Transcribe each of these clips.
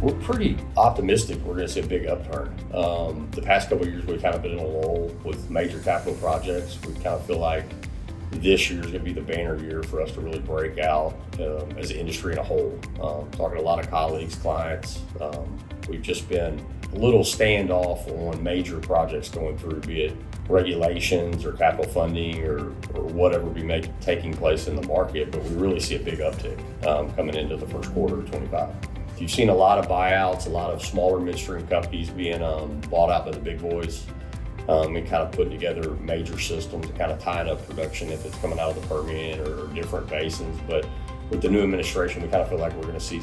We're pretty optimistic we're going to see a big upturn. The past couple of years, we've kind of been in a lull with major capital projects. We kind of feel like this year is going to be the banner year for us to really break out as an industry in a whole. Talking to a lot of colleagues, clients, we've just been a little standoff on major projects going through, be it regulations or capital funding or whatever be taking place in the market, but we really see a big uptick coming into the first quarter of 25. You've seen a lot of buyouts, a lot of smaller midstream companies being bought out by the big boys and kind of putting together major systems and kind of tying up production if it's coming out of the Permian or different basins. But with the new administration, we kind of feel like we're going to see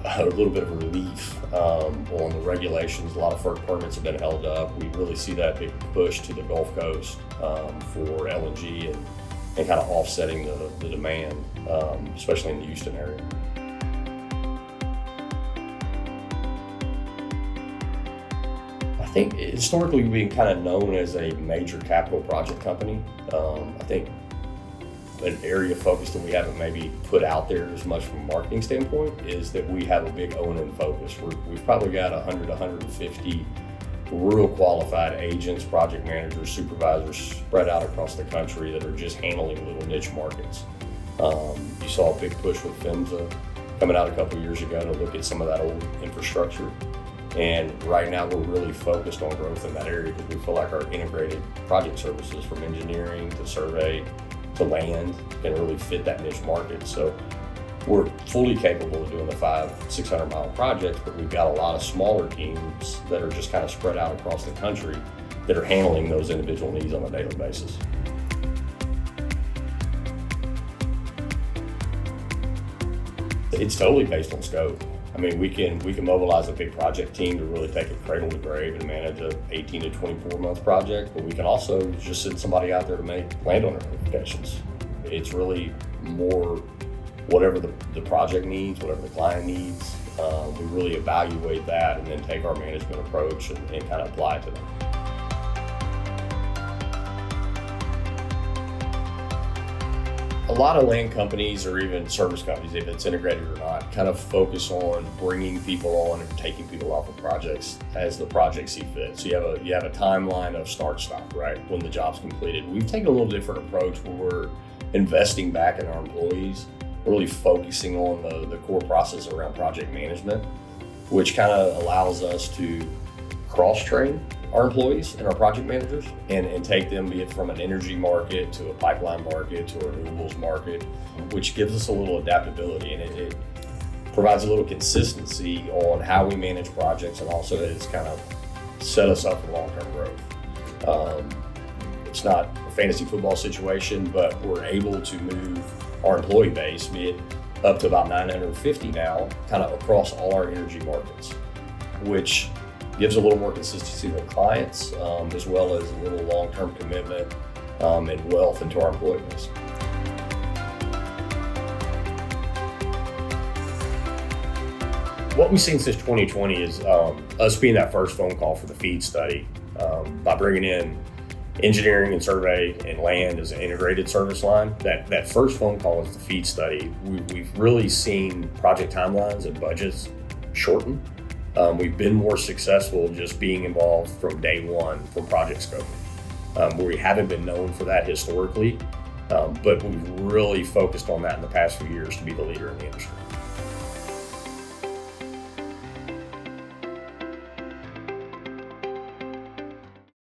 a little bit of relief on the regulations. A lot of FERC permits have been held up. We really see that big push to the Gulf Coast for LNG and kind of offsetting the demand, especially in the Houston area. I think historically we've been kind of known as a major capital project company. I think an area of focus that we haven't maybe put out there as much from a marketing standpoint is that we have a big O&M focus. We've probably got 100 to 150 real qualified agents, project managers, supervisors spread out across the country that are just handling little niche markets. You saw a big push with PHMSA coming out a couple of years ago to look at some of that old infrastructure. And right now we're really focused on growth in that area because we feel like our integrated project services from engineering to survey to land can really fit that niche market. So we're fully capable of doing the 500-600 mile projects, but we've got a lot of smaller teams that are just kind of spread out across the country that are handling those individual needs on a daily basis. It's totally based on scope. I mean, we can mobilize a big project team to really take it cradle to grave and manage a 18 to 24 month project, but we can also just send somebody out there to make landowner notifications. It's really more whatever the project needs, whatever the client needs. We really evaluate that and then take our management approach and kind of apply it to them. A lot of land companies or even service companies, if it's integrated or not, kind of focus on bringing people on and taking people off of projects as the project see fit. So you have a timeline of start-stop, right, when the job's completed. We've taken a little different approach where we're investing back in our employees, really focusing on the core process around project management, which kind of allows us to cross-train our employees and our project managers and take them, be it from an energy market to a pipeline market to a renewables market, which gives us a little adaptability and it provides a little consistency on how we manage projects, and also it's kind of set us up for long-term growth. It's not a fantasy football situation, but we're able to move our employee base, be it up to about 950 now, kind of across all our energy markets, which gives a little more consistency to clients, as well as a little long-term commitment and wealth into our employee base. What we've seen since 2020 is us being that first phone call for the FEED study. By bringing in engineering and survey and land as an integrated service line, that first phone call is the FEED study. We've really seen project timelines and budgets shorten. We've been more successful just being involved from day one from project scoping, where we haven't been known for that historically, but we've really focused on that in the past few years to be the leader in the industry.